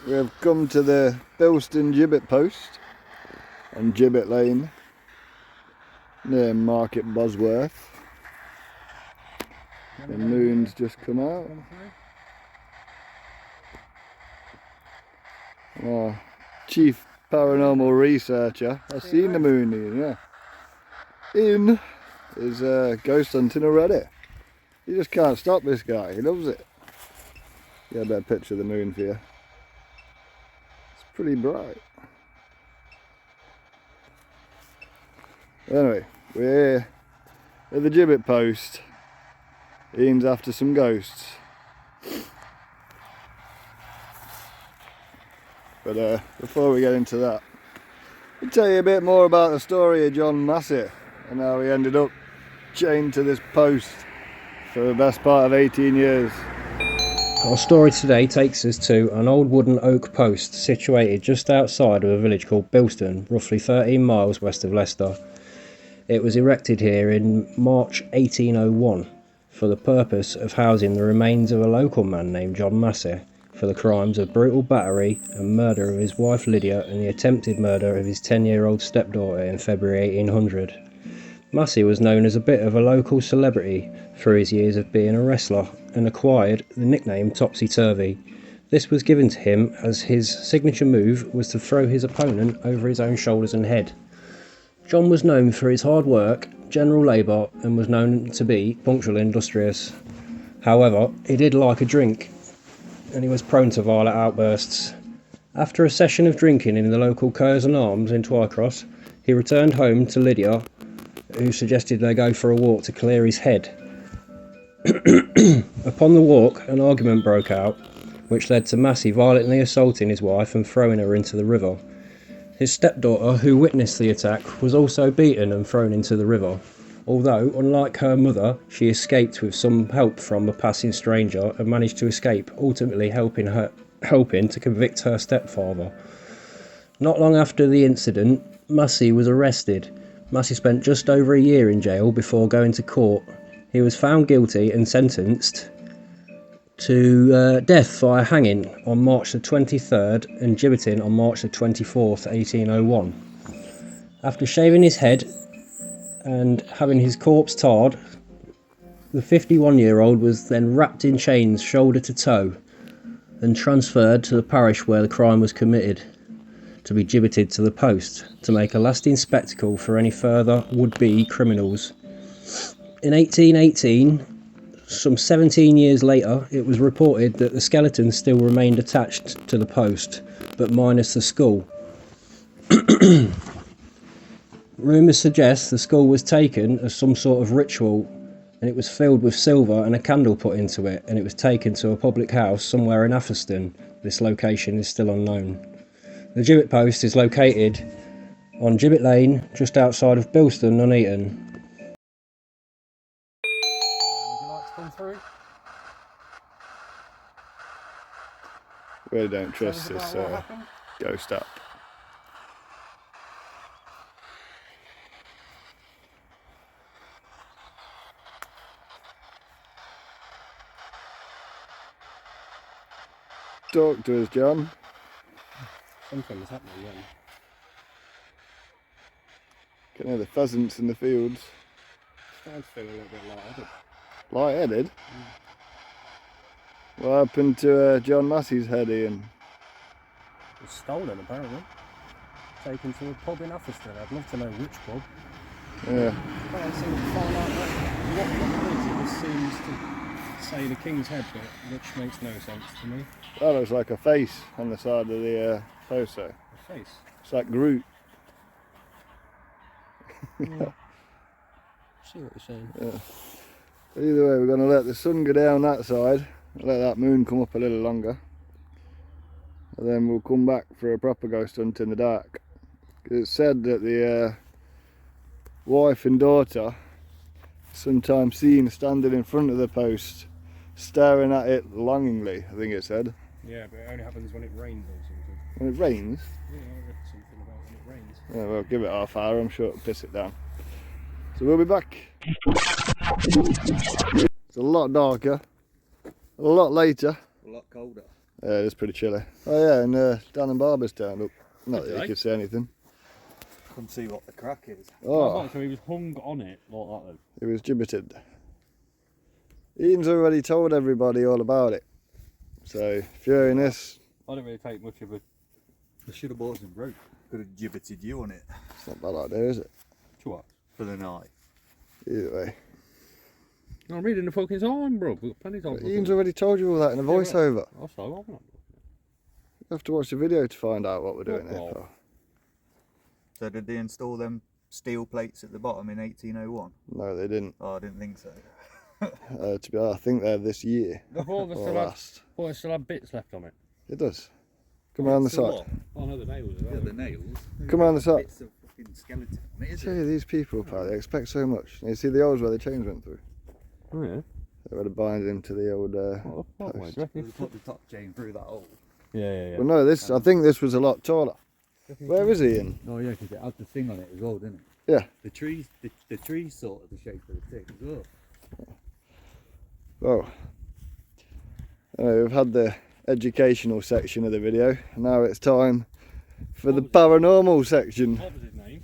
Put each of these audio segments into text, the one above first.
We have come to the Bilstone Gibbet post on Gibbet Lane near Market Bosworth. The moon's just come out. Our chief paranormal researcher has seen the moon, Ian, yeah. Ian is ghost hunting already. You just can't stop this guy, he loves it. Get a better picture of the moon for you. It's pretty bright. Anyway, we're here at the Gibbet post. Ian's after some ghosts. But before we get into that, I'll tell you a bit more about the story of John Massey and how he ended up chained to this post for the best part of 18 years. Our story today takes us to an old wooden oak post situated just outside of a village called Bilstone, roughly 13 miles west of Leicester. It was erected here in March 1801 for the purpose of housing the remains of a local man named John Massey for the crimes of brutal battery and murder of his wife Lydia and the attempted murder of his 10-year-old stepdaughter in February 1800. Massey was known as a bit of a local celebrity for his years of being a wrestler and acquired the nickname Topsy Turvy. This was given to him as his signature move was to throw his opponent over his own shoulders and head. John was known for his hard work, general labour, and was known to be punctual and industrious. However, he did like a drink, and he was prone to violent outbursts. After a session of drinking in the local Curzon Arms in Twycross, he returned home to Lydia, who suggested they go for a walk to clear his head. Upon the walk, an argument broke out, which led to Massey violently assaulting his wife and throwing her into the river. His stepdaughter, who witnessed the attack, was also beaten and thrown into the river, although, unlike her mother, she escaped with some help from a passing stranger and managed to escape, ultimately helping to convict her stepfather. Not long after the incident, Massey was arrested. Massey spent just over a year in jail before going to court. He was found guilty and sentenced to death via hanging on March the 23rd and gibbeting on March the 24th, 1801. After shaving his head and having his corpse tarred, the 51-year-old was then wrapped in chains shoulder to toe and transferred to the parish where the crime was committed, to be gibbeted to the post to make a lasting spectacle for any further would-be criminals. In 1818, some 17 years later, it was reported that the skeleton still remained attached to the post, but minus the skull. Rumours suggest the skull was taken as some sort of ritual, and it was filled with silver and a candle put into it, and it was taken to a public house somewhere in Atherstone. This location is still unknown. The Gibbet post is located on Gibbet Lane, just outside of Bilstone, Nuneaton. Would you like to come through? Really don't trust this ghost app. Talk to us, John. Something's happening then. Can hear the pheasants in the fields. Starting to feel a little bit lightheaded. Light-headed? What happened to John Massey's head, Ian? It was stolen apparently. Taken to a pub in Atherstone. I'd love to know which pub. Yeah. I can't seem to find out what it is. It just seems to say the King's Head, but which makes no sense to me. That looks like a face on the side of the post there. A face? It's like Groot. Yeah. See what you're saying. Yeah. Either way, we're going to let the sun go down that side, let that moon come up a little longer, and then we'll come back for a proper ghost hunt in the dark. It's said that the wife and daughter sometimes seen standing in front of the post, staring at it longingly, I think it said. Yeah, but it only happens when it rains or something. When it rains? Yeah, I read something about when it rains. Yeah, well, give it half hour, I'm sure it'll piss it down. So we'll be back. It's a lot darker, a lot later. A lot colder. Yeah, it's pretty chilly. Oh yeah, and Dan and Barber's turned up. Not that you they? could say anything. Come see what the crack is. Oh, So he was hung on it like that then. he was gibbeted. Ian's already told everybody all about it. So if you're hearing this, I don't really take much of a I should have bought some rope. Could have gibbeted you on it it's not a bad idea, is it? what? for the night. Either way. I'm reading the fucking time, bro. We've got plenty of time. Ian's already told you all that in a voiceover. Also, I'm not. You have to watch the video to find out what we're doing Fuck here. off. Pal. So did they install them steel plates at the bottom in 1801? No, they didn't. Oh, I didn't think so. To be honest, I think they're this year Before they or still had, last. before they still had bits left on it. It does. Come around the So side. Oh no, the nails. Yeah, the nails. Come around the side. Bits of fucking skeleton on it, is Tell it? you, these people, pal, they expect so much. You see the holes where the chains went through? Oh yeah. They would have binded him to the old What the fuck, mate? post. Do you reckon They put the top chain through that hole. Yeah. Well, no, this. I think this was a lot taller. Where is he in? Oh yeah, because it had the thing on it as well, didn't it? Yeah. The trees sort of the shape of the thing as well. Well, anyway, we've had the educational section of the video. Now it's time for the paranormal section. What was his name?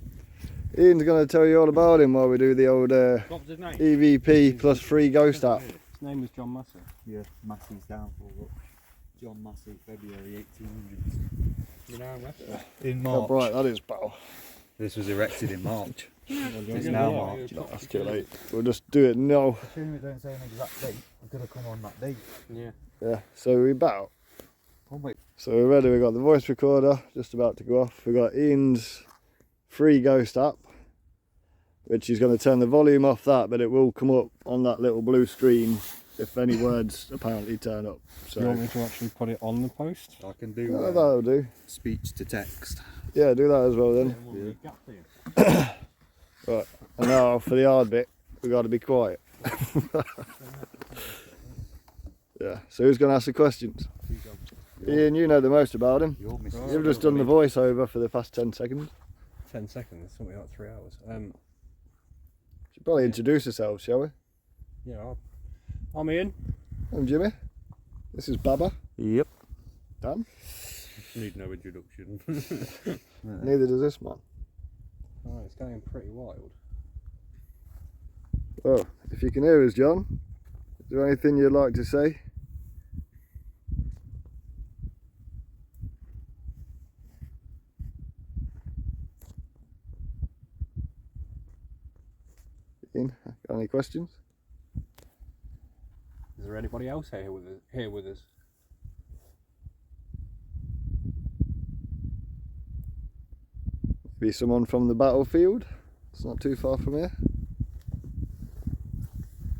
Ian's going to tell you all about him while we do the old What was his name? EVP plus free ghost app. His name was John Massey. Yeah, Massey's downfall. Look. John Massey, February 1800s. You know, Massey. In How March. bright that is, pal. This was erected in March. It's now March. No, that's too late. We'll just do it now. Assuming it don't say an exact date, I could have come on that date. Yeah. Yeah, so we're about. Oh wait. So we're ready, we've got the voice recorder just about to go off. We've got Ian's free ghost app, which is going to turn the volume off that, but it will come up on that little blue screen if any words apparently turn up. Do you want So me to actually put it on the post? I can do that'll do. speech to text. Yeah, do that as well then. Right, and now for the hard bit, we've got to be quiet. Yeah, so who's going to ask the questions? Ian, you know the most about him. You're missing. You've just done the voiceover for the past 10 seconds. 10 seconds, something like 3 hours. Should probably introduce ourselves, shall we? Yeah, I'm Ian. I'm Jimmy. This is Baba. Yep. Dan. Need no introduction. Neither does this man. Oh, it's going pretty wild. Well, if you can hear us, John, is there anything you'd like to say? Ian, got any questions? Is there anybody else here with us? Be someone from the battlefield. It's not too far from here.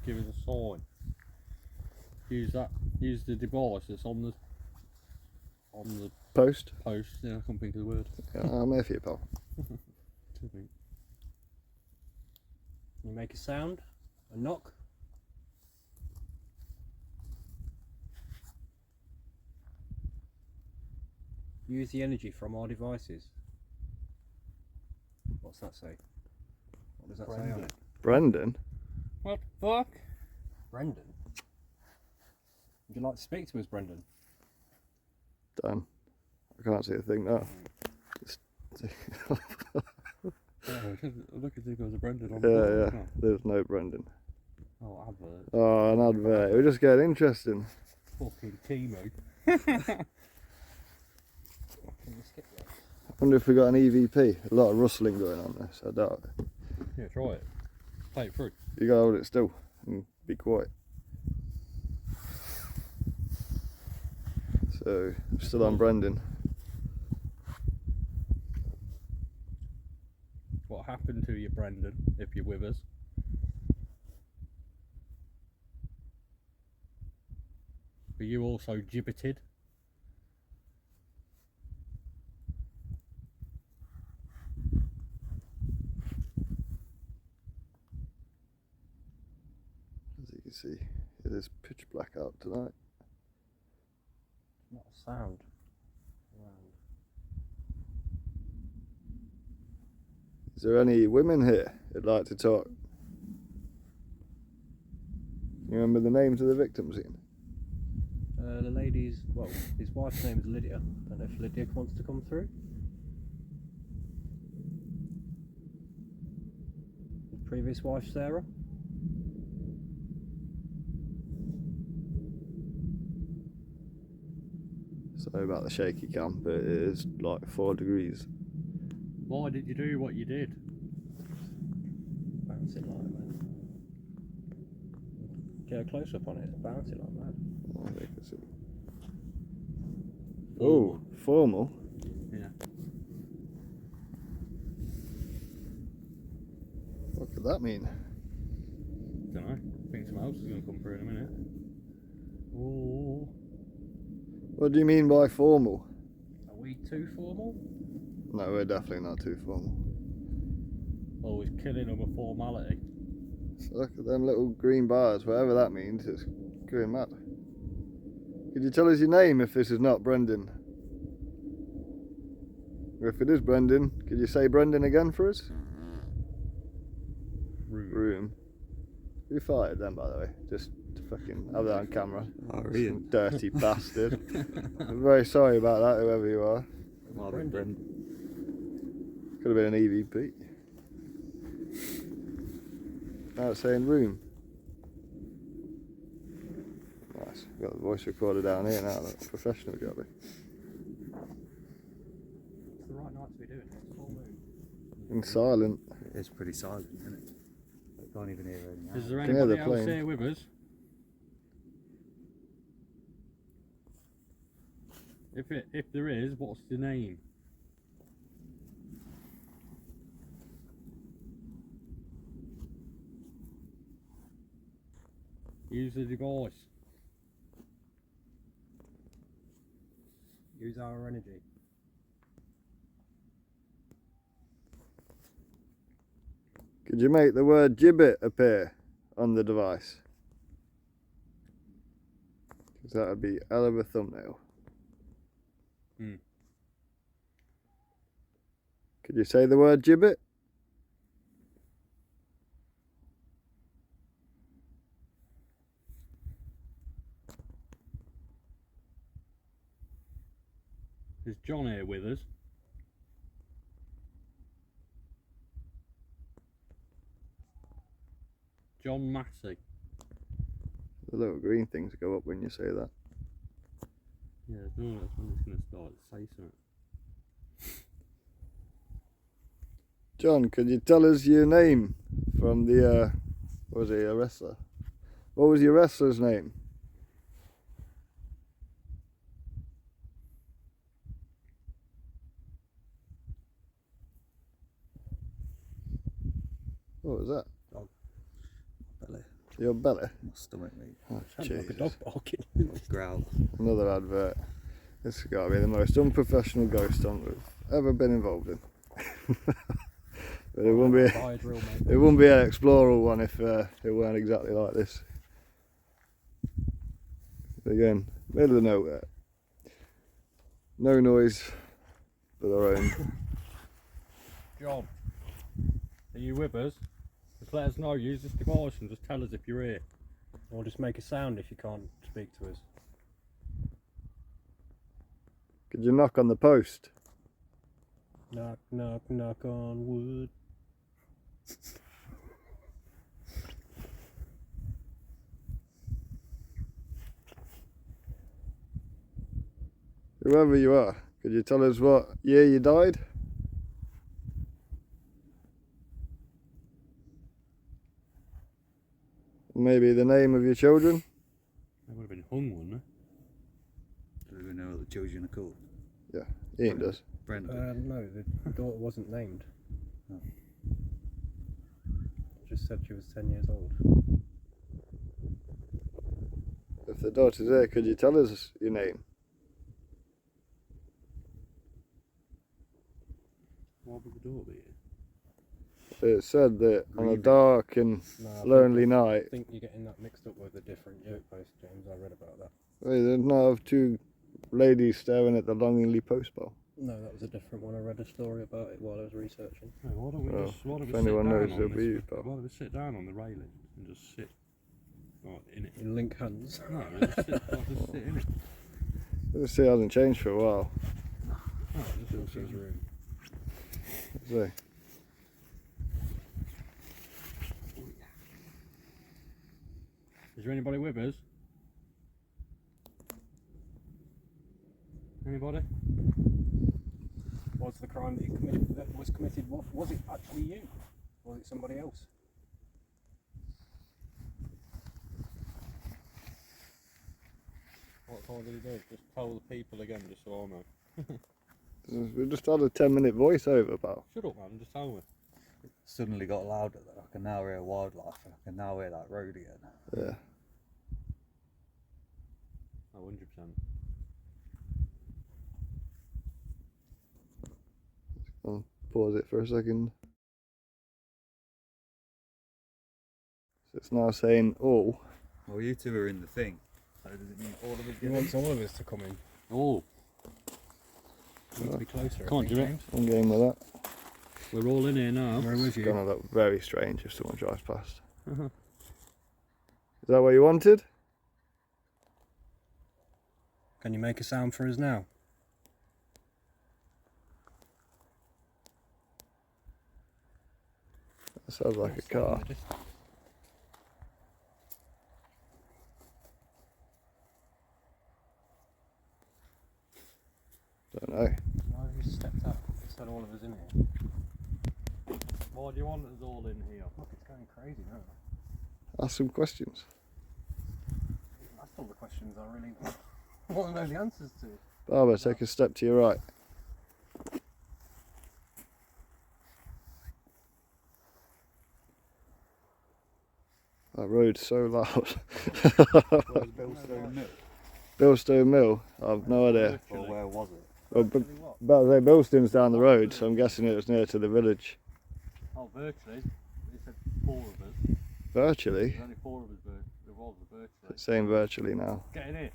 Give us a sign. Use the device that's on the Post. post. Yeah, I can't think of the word. Yeah, I'm here for you, pal. Can you make a sound? A knock? Use the energy from our devices. What's that say? What does that say on it? Brendan? What the fuck? Brendan? Would you like to speak to us, Brendan? Dan. I can't see a thing now. Look at if there's a Brendan on Yeah, there's no Brendan. Oh, advert. Oh, an advert. We're just getting interesting. Fucking chemo. I wonder if we got an EVP. A lot of rustling going on there, so I doubt it. Yeah, try it. Play it through. You gotta hold it still and be quiet. So, still on Brendan. What happened to you, Brendan, if you're with us? Were you also gibbeted? As you can see, it is pitch black out tonight. Not a sound. Is there any women here who'd like to talk? You remember the names of the victims, Ian? The lady's, well, his wife's name is Lydia. Don't know if Lydia wants to come through. His previous wife, Sarah. Sorry about the shaky cam, but it is like 4 degrees. Why did you do what you did? Bouncing like mad. Get a close up on it, it's bouncing like mad. I think it's it. Oh, formal. Yeah. What could that mean? Don't know. I think someone else is going to come through in a minute. Oh. What do you mean by formal? Are we too formal? No, we're definitely not too formal. Always killing them with formality. So look at them little green bars, whatever that means, it's going mad. Could you tell us your name if this is not Brendan? Or if it is Brendan, could you say Brendan again for us? Room. Who fired them, by the way? Just to fucking have that on camera. Oh, Some dirty bastard. I'm very sorry about that, whoever you are. Brendan. Could have been an EVP. Now it's saying room. Nice. We've got the voice recorder down here now. That's professional job. It's the right night to be doing it. It's full moon. And silent. It is pretty silent, isn't it? I can't even hear anything. Is there Can you hear anybody the else plane? here with us? If there is, what's the name? Use the device. Use our energy. Could you make the word Gibbet appear on the device? Because that would be hell of a thumbnail. Could you say the word Gibbet? Is John here with us? John Massey. The little green things go up when you say that. Yeah, no, that's when it's going to start to say something. John, could you tell us your name from the, what was he, a wrestler? What was your wrestler's name? What was that? Dog. Belly. Your belly? My stomach, mate. Oh, Sounds like a Jesus. dog barking. Growl. Another advert. This has got to be the most unprofessional ghost hunt we've ever been involved in. But it wouldn't be. Buy a drill, mate. It wouldn't be an explorer one if it weren't exactly like this. Again, middle of nowhere. No noise but our own. John, are you with us? Just let us know. Use this device and just tell us if you're here. Or just make a sound if you can't speak to us. Could you knock on the post? Knock, knock, knock on wood. Whoever you are, could you tell us what year you died? Maybe the name of your children? They would have been hung, wouldn't Do we know what the children are called? Ian does. Brendan. No, the daughter wasn't named. Oh. Just said she was 10 years old. If the daughter's there, could you tell us your name? Why would the door be here? It said that on a dark and lonely night. I think you're getting that mixed up with a different yoke post, James. I read about that. There's not of two ladies staring at the longingly post bowl. No, that was a different one. I read a story about it while I was researching. Hey, why don't we Well, just, why don't if we anyone sit down knows, on it'll this, be you, pal. why don't we sit down on the railing and just sit Right, in it. In link hands. No, just sit in it. The sea hasn't changed for a while. Oh, just into his room. Let's see. Is there anybody with us? Anybody? What's the crime that, that was committed? Was it actually you? Or was it somebody else? What time did he do? Just tell the people again, just so I know. We just had a 10-minute voiceover, pal. Shut up, man, just tell me. Suddenly got louder though. I can now hear wildlife. I can now hear that road again. Yeah. Oh, 100%. I'll pause it for a second. So it's now saying all. Well, you two are in the thing. So does it mean all of us He get in? wants all of us to come in. Oh, We need to be closer. Can't do it. James. I'm game with that. we're all in here now. We're with It's you. gonna look very strange if someone drives past. Is that what you wanted? Can you make a sound for us now? That sounds like a car. Don't know. Why have you stepped up? It's had all of us in here. Why do you want us all in here? Look, it's going crazy now. Ask some questions. That's all the questions I really want to know the answers to. Barbara, take a step to your right. That road's so loud. Where's Bilstone Mill? Bilstone Mill? I've no idea. Or where was it? Well, about to say Bilstone's down the road, so I'm guessing it was near to the village. Oh, virtually. They said 4 of us. Virtually? There's only 4 of us involved virtually. It's saying virtually now. Get in here.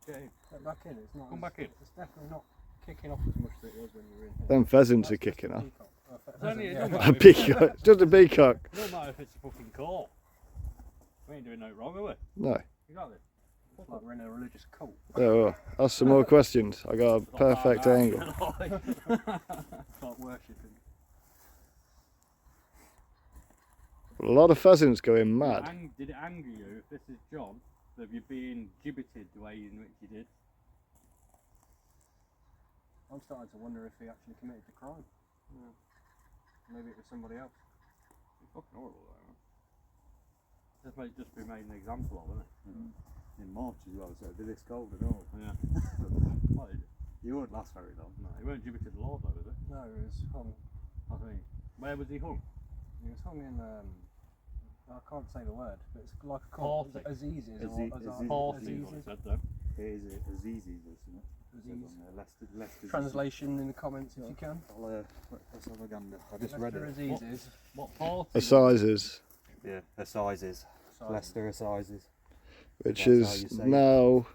Get in. Get back in. It's not. Come back in. It's definitely not kicking off as much as it was when you were in here. Them pheasants are kicking off. It's only a A peacock. Just a peacock. It don't matter if it's a fucking call. We ain't doing no wrong, are we? No. Exactly. It's like we're in a religious cult. There we are. Ask some more questions. I got a perfect angle. Start worshipping. A lot of pheasants going mad. Did it anger you, if this is John, of you being gibbeted the way in which you did? I'm starting to wonder if he actually committed the crime. Maybe it was somebody else. It's fucking horrible, though, man. This might just be made an example of, isn't it? In March as well, so it'd be this cold and all. Yeah. What is it? You won't last very long. No, he weren't gibbeted alive, though, was it? No, he was hung. I think. Where was he hung? He was hung in. I can't say the word, but it's like a Party. Azizes. Party, I said though. It is Azizis, isn't it? It says on there, Leicester's. Translation in the comments if you can. Let's have a gander. I just read it. Azizes. What party? Assizes, Yeah, Assizes. Leicester Assizes. which That's how you is say it. now,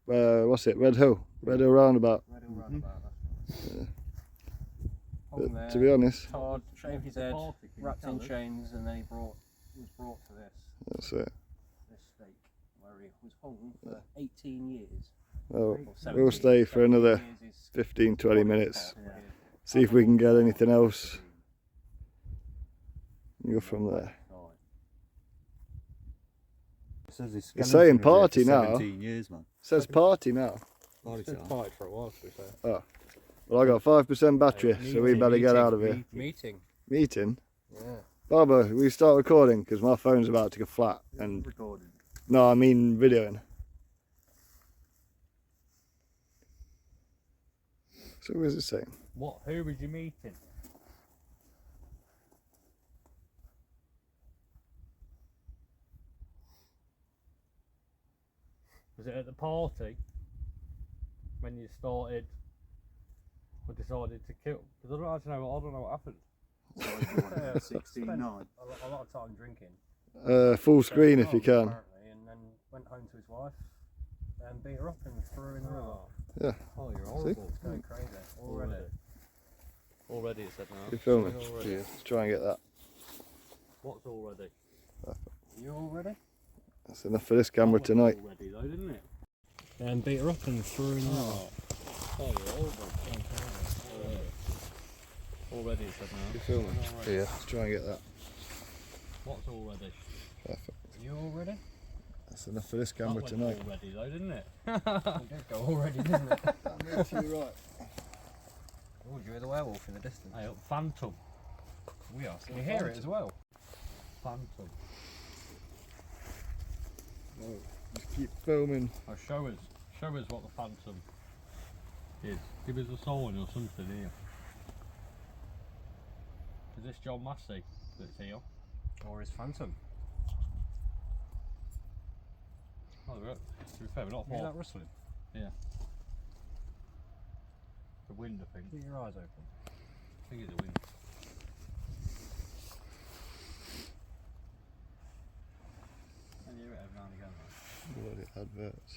what's it? Red Hill. Red Hill Roundabout. Red Hill Roundabout. Yeah. Hung But there, to be honest, tarred, shaved his head, Party, can you wrapped tell in us? chains, and then he was brought to this that's it. stake where he was hung for 18 years. Well, Or we'll 17 stay for 17 another years is 15-20 minutes. Yeah. See if we can get anything else. Go from there. It says his It's skeleton saying was here party for now. 17 years, man. Says party now. Party It's been time. quiet for a while, to be fair. Well, I got 5% battery, so we better get out of here. Meeting. Meeting? Yeah. Barbara, we start recording because my phone's about to go flat. And Recording. no, I mean videoing. So what is it saying? What? Who was you meeting? Was it at the party when you started or decided to kill? Because I don't actually know. I don't know what happened. 16, 9. A lot of time drinking. Full screen if you can. Apparently, and then went home to his wife and beat her up and threw her in the river. Yeah. Oh, you're horrible. It's going crazy already. Already it said now. You're filming. Already. Let's try and get that. What's already? You all ready? That's enough for this camera tonight. Already though, didn't it? And beat her up and threw her in there. Oh, you're over. Already said now. You filming? Already. Yeah, let's try and get that. What's already? Are you all ready? That's enough for this camera That tonight. went already though, didn't it? It did go already, didn't it? That's you right. Oh, you hear the werewolf in the distance? Hey, Phantom. We are. Can you hear it as well? Phantom. No, just keep filming. Oh, show us what the Phantom is. Give us a sign or something here. Is this John Massey that's here? Or is Phantom? Oh, to be fair, we're not Hear far. that rustling? Yeah. The wind, I think. Keep your eyes open. I think it's the wind. And you hear it every now and again. Bloody adverts.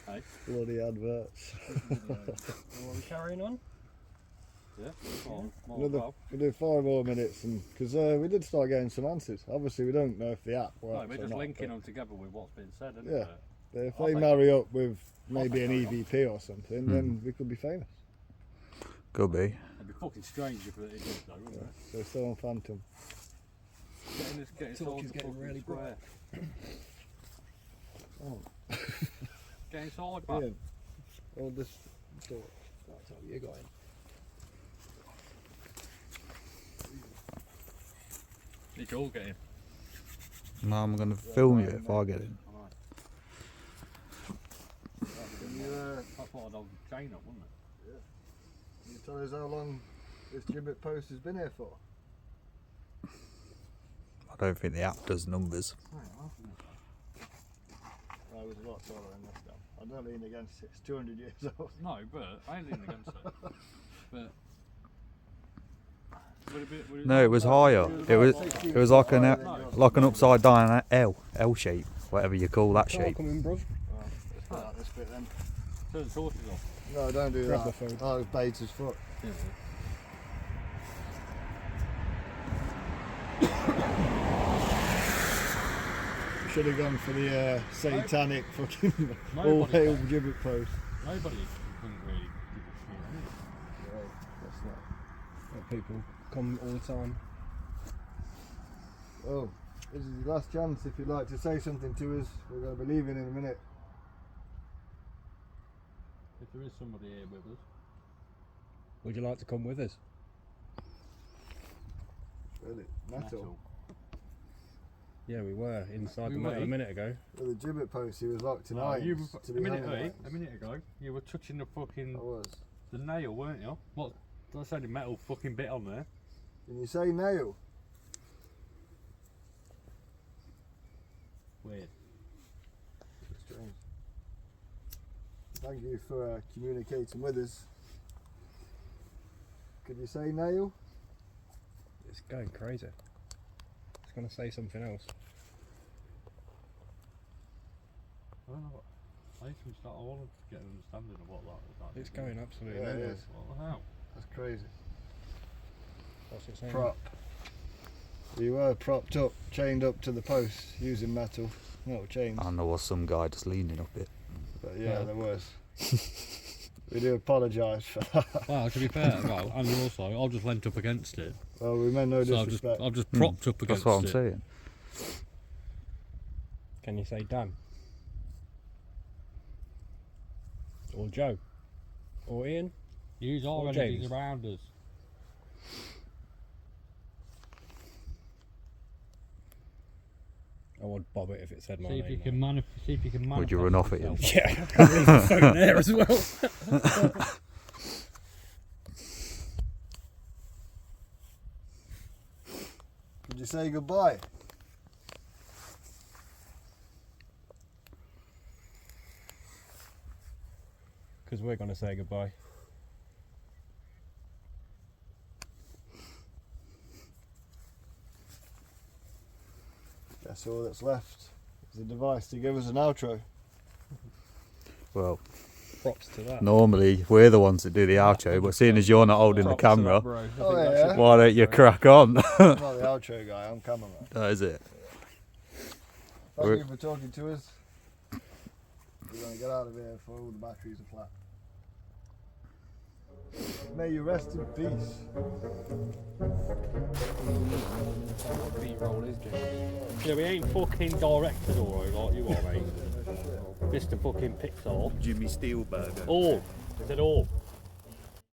Hey? Bloody adverts. Well, are we carrying on? Yeah. We'll do 5 more minutes, and because we did start getting some answers. Obviously, we don't know if the app works. No, we're or just not, linking but them together with what's been said, isn't Yeah. it? if I'll they take marry up with maybe an take that EVP or something, then we could be famous. Could be. It'd be fucking strange if it did though, wouldn't it? So still on Phantom. Getting Talk is getting really bright. Oh. Getting side back. Ian, hold this door. That's how you got in. You could all get in. No, I'm going to film you if I get in. Can you, That's what I'd have chain up, wouldn't it? can you tell us how long this Gibbet post has been here for? I don't think the app does numbers. I was a lot taller than this now. I don't lean against it. It's 200 years old. No, but I ain't leaning against it. But would No, it was higher. It was like an upside down L shape, whatever you call that shape. Come in, bruv. Well, let's get out this bit then. Turn the torches off. No, don't do Grab that. the phone. Oh, it was Bates' foot. Yeah. Should have gone for the satanic fucking Nobody all-hail can. Gibbet post. Nobody couldn't really give a shit. Right, that's not. People come all the time. Oh, this is your last chance if you'd like to say something to us. We're going to be leaving in a minute. If there is somebody here with us. Would you like to come with us? Really? Metal. Yeah, we were inside We the metal were. a minute ago. Well, the Gibbet post, he was locked in No, irons you to a be minute, hung in irons. a minute ago, you were touching the fucking I was. the nail, weren't you? What? That's only metal fucking bit on there. Can you say nail? Weird. Strange. Thank you for communicating with us. Could you say nail? It's going crazy. It's going to say something else. I don't know what. I need to start. I want to get an understanding of what that. It's going absolutely Yeah, it mental. is. What the hell? That's crazy. What's it saying? Prop. You were propped up, chained up to the post using metal, not chains. And there was some guy just leaning up it. But yeah, Yeah. there was. We do apologise for that. Well, to be fair, well, and also I've just leant up against it. Well, we meant no So disrespect. I've just propped up That's against what I'm it. saying. Can you say Dan? Or Joe? Or Ian? Use all Or energies James. around us. I would bob it if it said my See if name. you though. can see if you can manifest. Would you run off at him? yourself. Yeah, I can leave the phone there as well. Could you say goodbye? Because we're going to say goodbye. That's all that's left. Is a device to give us an outro. Well, Props to that. normally we're the ones that do the outro, but seeing as you're not holding the Props to that, camera, bro. I think Oh, that yeah. should be why don't you outro. crack on? I'm not the outro guy, I'm cameraman. That is it. Thank you for talking to us. We're going to get out of here before all the batteries are flat. May you rest in peace. B-roll is James. Yeah, we ain't fucking directed alright like you are, mate. Mr. fucking Pixar. Jimmy Steelberger. All. I said all.